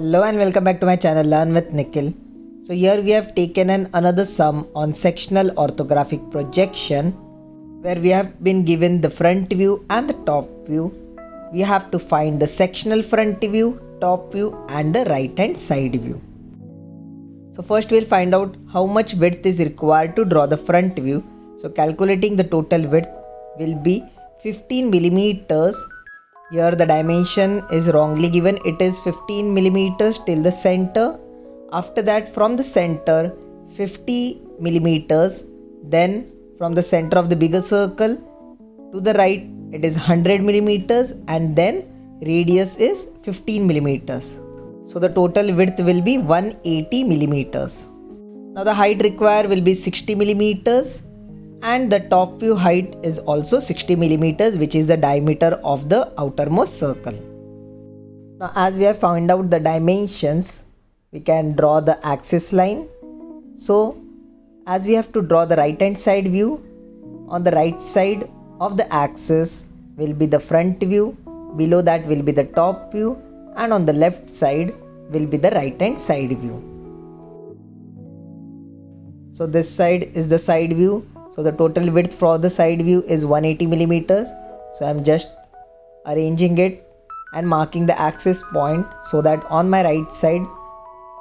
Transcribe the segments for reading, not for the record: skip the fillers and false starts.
Hello and welcome back to my channel Learn with Nikhil. So here we have taken another sum on sectional orthographic projection where we have been given the front view and the top view. We have to find the sectional front view, top view and the right hand side view. So first we'll find out how much width is required to draw the front view. So calculating the total width will be 15 millimeters. Here the dimension is wrongly given. It is 15 millimeters till the center. After that from the center 50 millimeters. Then from the center of the bigger circle to the right it is 100 millimeters and then radius is 15 millimeters. So the total width will be 180 millimeters. Now the height required will be 60 millimeters. And the top view height is also 60 millimeters, which is the diameter of the outermost circle. Now as we have found out the dimensions, we can draw the axis line. So as we have to draw the right hand side view, on the right side of the axis will be the front view, below that will be the top view, and on the left side will be the right hand side view. So this side is the side view. So the total width for the side view is 180 millimeters. So I am just arranging it and marking the axis point so that on my right side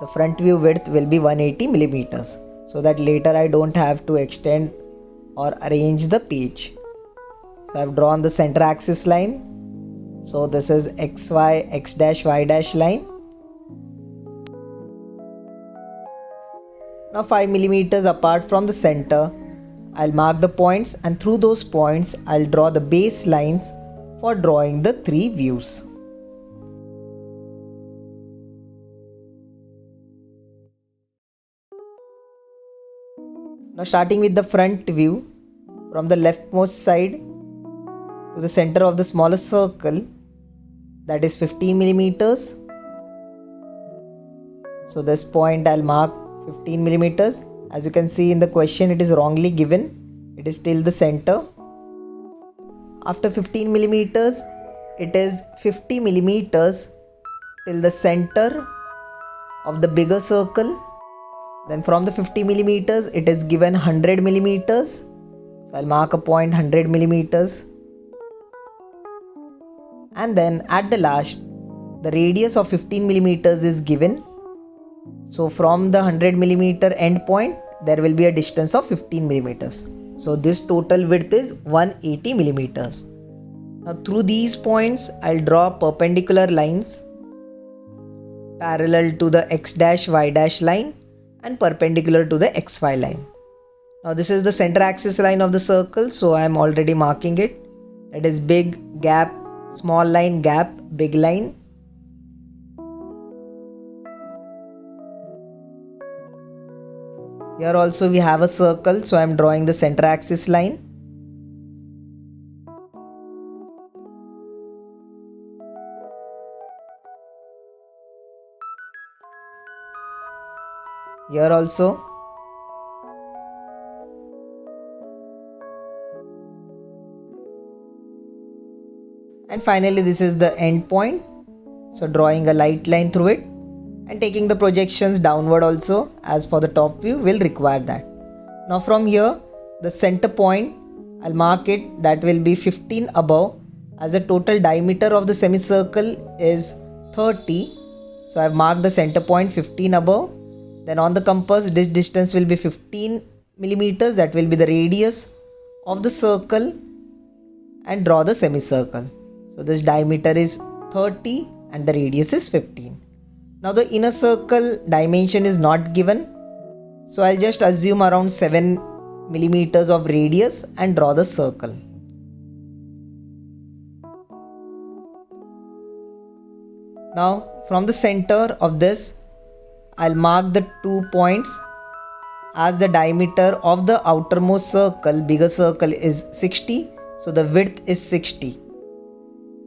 the front view width will be 180 millimeters. So that later I don't have to extend or arrange the page. So I have drawn the center axis line. So this is xy, x dash, y dash line. Now 5 millimeters apart from the center, I'll mark the points and through those points I'll draw the base lines for drawing the three views. Now starting with the front view, from the leftmost side to the center of the smallest circle, that is 15 millimeters. So this point I'll mark 15 millimeters. As you can see in the question, it is wrongly given. It is till the center. After 15 millimeters, it is 50 millimeters till the center of the bigger circle. Then from the 50 millimeters, it is given 100 millimeters. So I'll mark a point 100 millimeters. And then at the last, the radius of 15 millimeters is given. So from the 100 millimeter end point, there will be a distance of 15 millimeters. So this total width is 180 millimeters. Now through these points, I'll draw perpendicular lines parallel to the x dash, y dash line and perpendicular to the xy line. Now this is the center axis line of the circle. So I am already marking it. That is big gap, small line, gap, big line. Here also we have a circle, so I am drawing the center axis line. Here also. And finally this is the end point. So drawing a light line through it. And taking the projections downward also, as for the top view will require that. Now from here the center point I'll mark it, that will be 15 above, as the total diameter of the semicircle is 30. So I've marked the center point 15 above. Then on the compass this distance will be 15 millimeters, that will be the radius of the circle, and draw the semicircle. So this diameter is 30 and the radius is 15. Now the inner circle dimension is not given, so I'll just assume around 7 millimeters of radius and draw the circle. Now from the center of this, I'll mark the 2 points, as the diameter of the outermost circle, bigger circle, is 60, so the width is 60.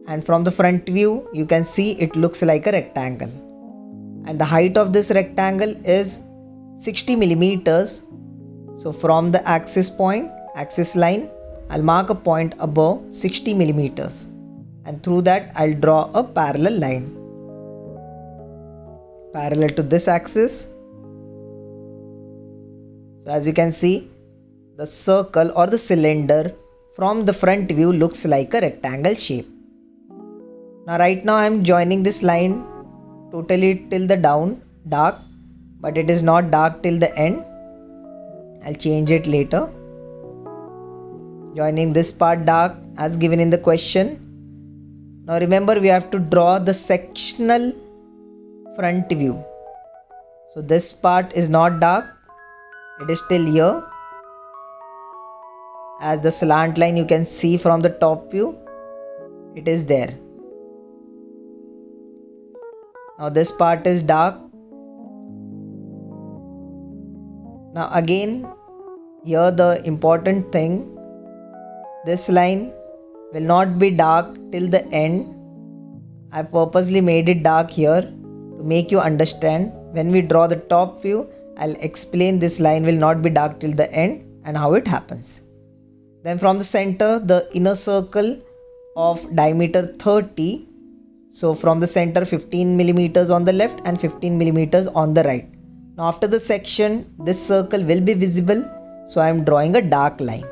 And from the front view you can see it looks like a rectangle. And the height of this rectangle is 60 millimeters. So from the axis point, axis line, I'll mark a point above 60 millimeters. And through that I'll draw a parallel line. parallel to this axis. So as you can see, the circle or the cylinder from the front view looks like a rectangle shape. Now right now I am joining this line totally till the down dark, but it is not dark till the end. I'll change it later. Joining this part dark as given in the question. Now remember, we have to draw the sectional front view. So this part is not dark, it is still here. As the slant line you can see from the top view, it is there. Now this part is dark. Now again, here the important thing, this line will not be dark till the end. I purposely made it dark here to make you understand. When we draw the top view, I'll explain this line will not be dark till the end and how it happens. Then from the center, the inner circle of diameter 30. So from the center 15 millimeters on the left and 15 millimeters on the right. Now after the section, this circle will be visible. So I am drawing a dark line.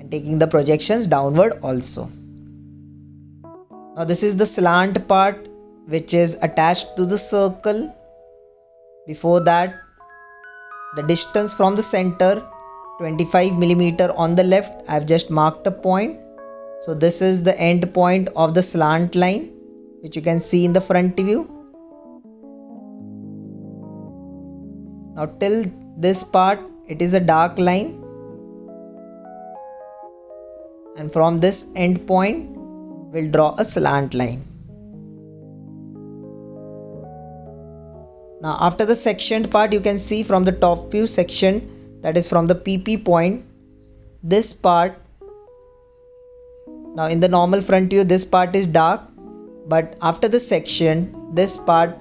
And taking the projections downward also. Now this is the slant part which is attached to the circle. Before that, the distance from the center 25 millimeter on the left, I have just marked a point. So this is the end point of the slant line which you can see in the front view. Now till this part it is a dark line, and from this end point we'll draw a slant line. Now after the sectioned part, you can see from the top view section, that is from the PP point, this part. Now in the normal front view this part is dark, but after the section this part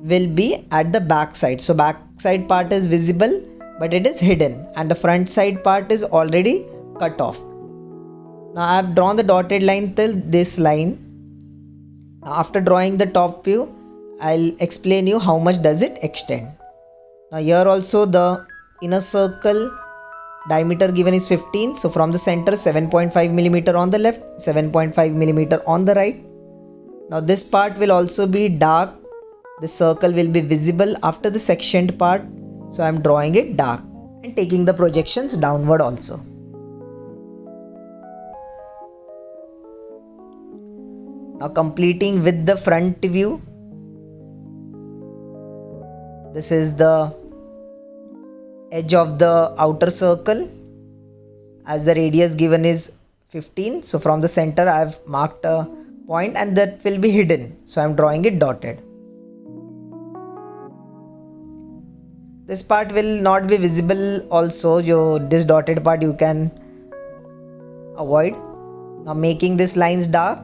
will be at the back side. So back side part is visible but it is hidden, and the front side part is already cut off. Now I have drawn the dotted line till this line. Now after drawing the top view, I'll explain you how much does it extend. Now here also the inner circle diameter given is 15. So from the center 7.5 millimeter on the left, 7.5 millimeter on the right. Now this part will also be dark. The circle will be visible after the sectioned part. So I am drawing it dark and taking the projections downward also. Now completing with the front view. This is the edge of the outer circle, as the radius given is 15. So from the center I have marked a point and that will be hidden. So I am drawing it dotted. This part will not be visible also. This dotted part you can avoid. Now making these lines dark.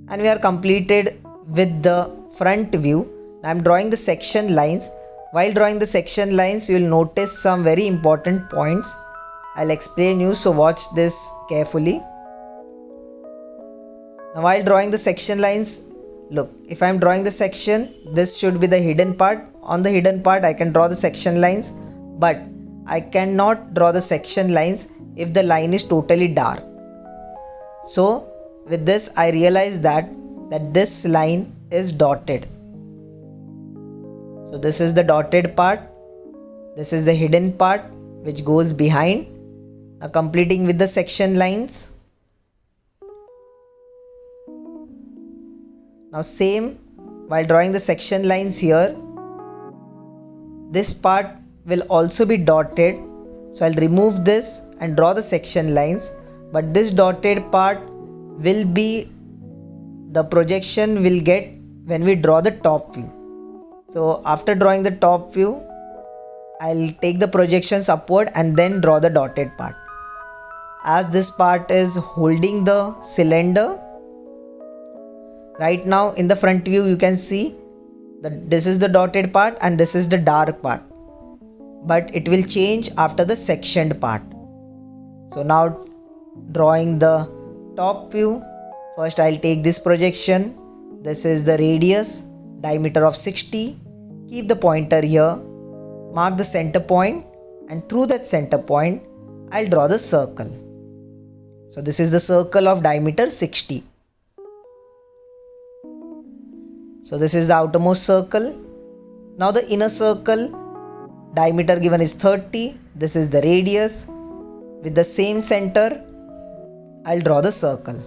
And we are completed with the front view. I am drawing the section lines. While drawing the section lines, you will notice some very important points. I'll explain you, so watch this carefully. Now while drawing the section lines, look, if I am drawing the section, this should be the hidden part. On the hidden part, I can draw the section lines, but I cannot draw the section lines if the line is totally dark. So with this, I realized that this line is dotted. So this is the dotted part. This is the hidden part which goes behind. Now completing with the section lines. Now same, while drawing the section lines here, this part will also be dotted. So I'll remove this and draw the section lines. But this dotted part will be the projection we'll get when we draw the top view. So after drawing the top view, I'll take the projections upward and then draw the dotted part. As this part is holding the cylinder, right now in the front view you can see that this is the dotted part and this is the dark part. But it will change after the sectioned part. So now drawing the top view, first I'll take this projection This is the radius, diameter of 60. Keep the pointer here, mark the center point, and through that center point, I'll draw the circle. So this is the circle of diameter 60. So this is the outermost circle. Now the inner circle, diameter given is 30. This is the radius. With the same center, I'll draw the circle.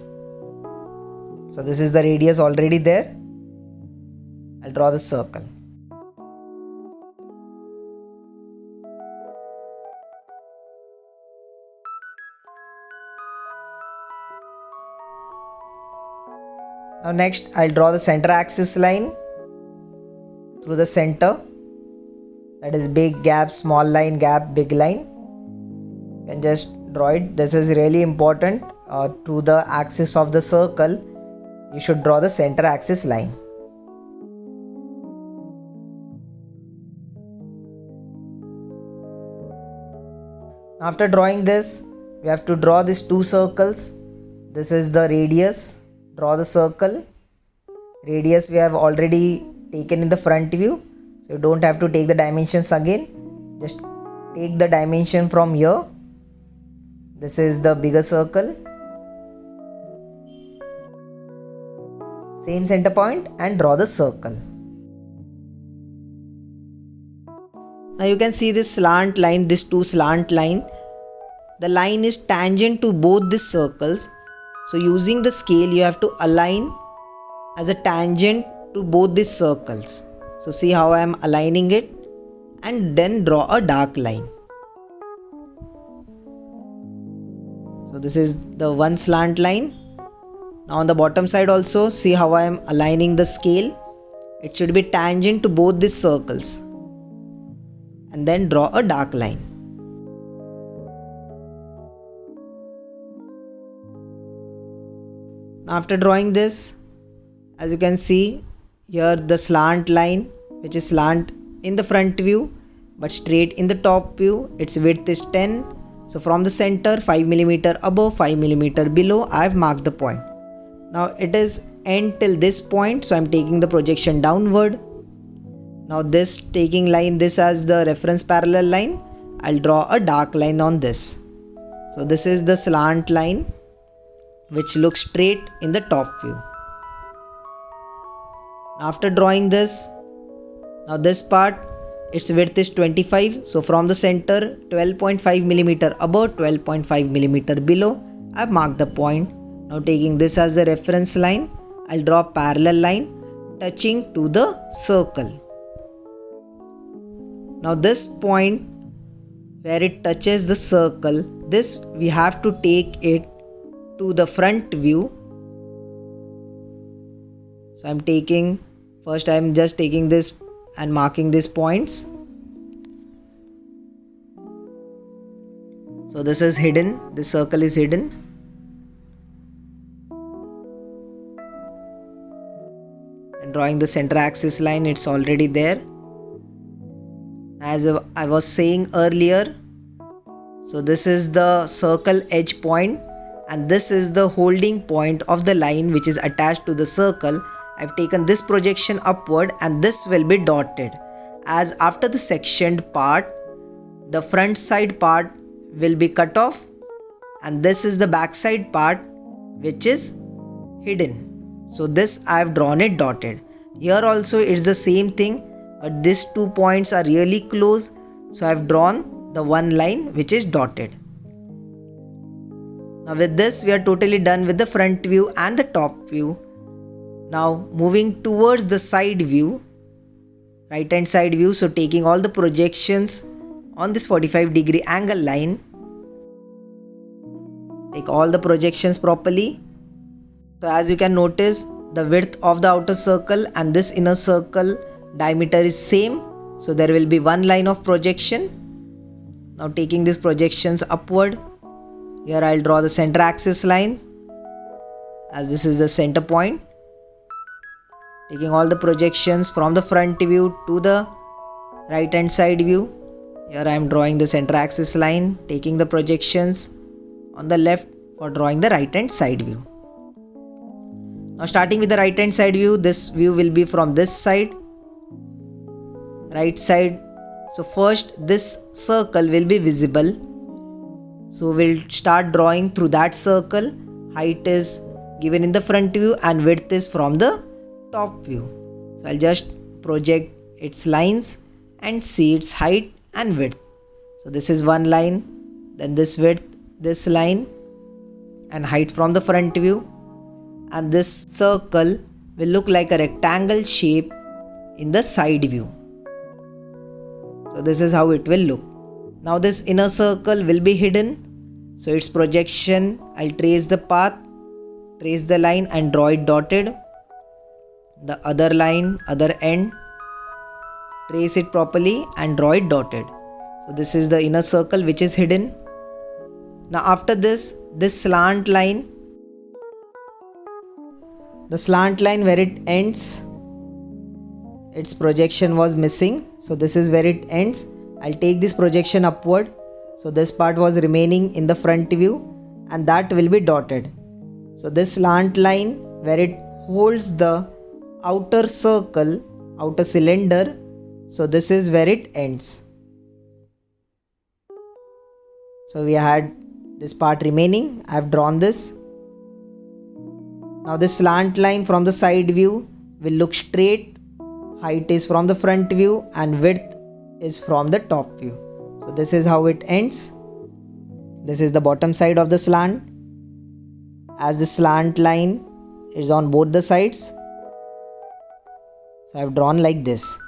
So this is the radius already there. I'll draw the circle. Now next, I'll draw the center axis line through the center. That is big gap, small line, gap, big line. You can just draw it. This is really important. To the axis of the circle, you should draw the center axis line. After drawing this, we have to draw these two circles. This is the radius. Draw the circle. Radius we have already taken in the front view, so you don't have to take the dimensions again. Just take the dimension from here. This is the bigger circle. Same center point and draw the circle. Now you can see this slant line, this two slant line. The line is tangent to both these circles. So using the scale, you have to align as a tangent to both these circles. So see how I am aligning it, and then draw a dark line. So this is the one slant line. Now on the bottom side also, see how I am aligning the scale. It should be tangent to both these circles. And then draw a dark line. After drawing this, as you can see here, the slant line, which is slant in the front view but straight in the top view, its width is 10. So from the center, 5 mm above, 5 mm below, I have marked the point. Now it is end till this point, so I am taking the projection downward. Now this taking line, this as the reference parallel line, I'll draw a dark line on this. So this is the slant line which looks straight in the top view. After drawing this, now this part, its width is 25. So from the center, 12.5 mm above, 12.5 mm below, I have marked the point. Now taking this as the reference line, I'll draw a parallel line touching to the circle. Now this point where it touches the circle, this we have to take it to the front view. So I'm just taking this and marking these points. So this is hidden, this circle is hidden. And drawing the center axis line, it's already there. As I was saying earlier, so this is the circle edge point, and this is the holding point of the line which is attached to the circle. I've taken this projection upward, and this will be dotted, as after the sectioned part, the front side part will be cut off, and this is the back side part which is hidden. So this I have drawn it dotted. Here also it's the same thing, but these 2 points are really close, so I have drawn the one line which is dotted. Now with this, we are totally done with the front view and the top view. Now moving towards the side view, right hand side view. So taking all the projections on this 45-degree angle line. Take all the projections properly. So as you can notice, the width of the outer circle and this inner circle diameter is same. So there will be one line of projection. Now taking these projections upward. Here I'll draw the center axis line, as this is the center point. Taking all the projections from the front view to the right hand side view. Here I am drawing the center axis line, taking the projections on the left for drawing the right hand side view. Now starting with the right hand side view, this view will be from this side, right side. So first this circle will be visible. So we'll start drawing through that circle. Height is given in the front view and width is from the top view. So I'll just project its lines and see its height and width. So this is one line, then this width, this line and height from the front view, and this circle will look like a rectangle shape in the side view. So this is how it will look. Now this inner circle will be hidden. So its projection, I'll trace the path, trace the line and draw it dotted. The other line, other end, trace it properly and draw it dotted. So this is the inner circle which is hidden. Now after this slant line, the slant line where it ends, its projection was missing. So this is where it ends. I'll take this projection upward. So this part was remaining in the front view and that will be dotted. So this slant line where it holds the outer circle, outer cylinder, so this is where it ends. So we had this part remaining. I have drawn this. Now this slant line from the side view will look straight. Height is from the front view and width is from the top view. So this is how it ends. This is the bottom side of the slant. As the slant line is on both the sides, so I have drawn like this.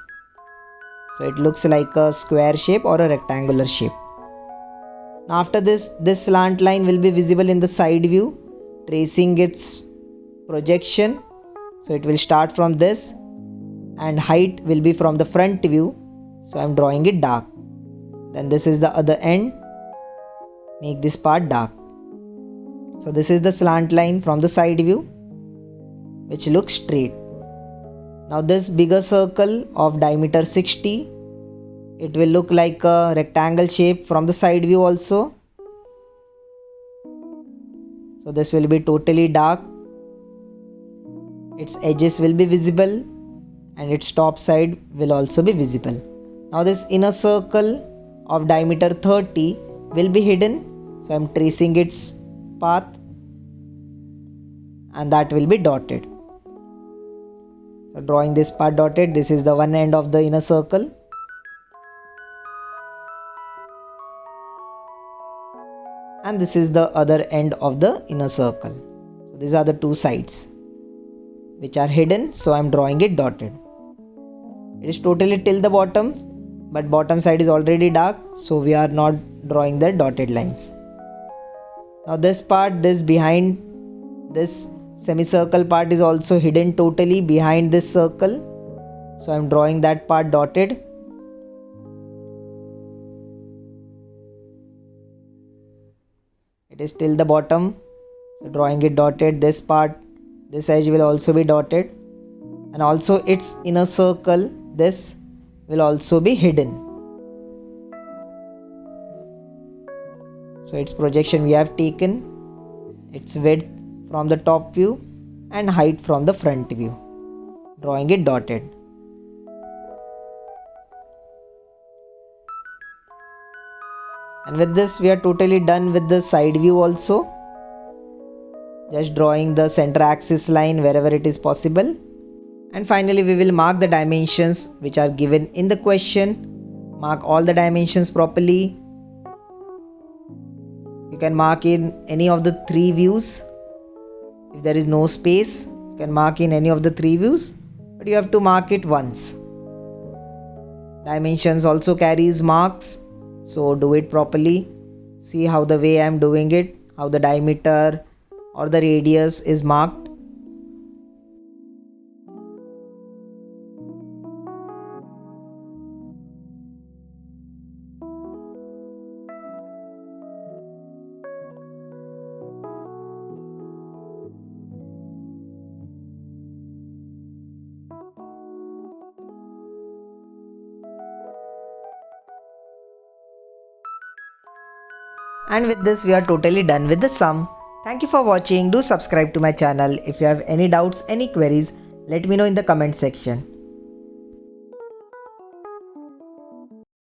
So it looks like a square shape or a rectangular shape. Now after this slant line will be visible in the side view, tracing its projection. So it will start from this and height will be from the front view. So I am drawing it dark. Then this is the other end. Make this part dark. So this is the slant line from the side view which looks straight. Now this bigger circle of diameter 60, it will look like a rectangle shape from the side view also. So this will be totally dark. Its edges will be visible and its top side will also be visible. Now this inner circle of diameter 30 will be hidden. So I am tracing its path and that will be dotted. So drawing this part dotted, this is the one end of the inner circle. And this is the other end of the inner circle. So these are the two sides which are hidden. So I am drawing it dotted. It is totally till the bottom, but bottom side is already dark. So we are not drawing the dotted lines. Now this part, this behind this semicircle part is also hidden totally behind this circle. So I am drawing that part dotted. It is till the bottom. So drawing it dotted. This part, this edge will also be dotted. And also its inner circle, this will also be hidden. So its projection we have taken. Its width from the top view and height from the front view. Drawing it dotted. And with this we are totally done with the side view also. Just drawing the center axis line wherever it is possible. And finally we will mark the dimensions which are given in the question. Mark all the dimensions properly. You can mark in any of the three views. If there is no space, you can mark in any of the three views, but you have to mark it once. Dimensions also carries marks, so do it properly. See how the way I am doing it, how the diameter or the radius is marked. And with this we are totally done with the sum. Thank you for watching. Do subscribe to my channel. If you have any doubts, any queries, let me know in the comment section.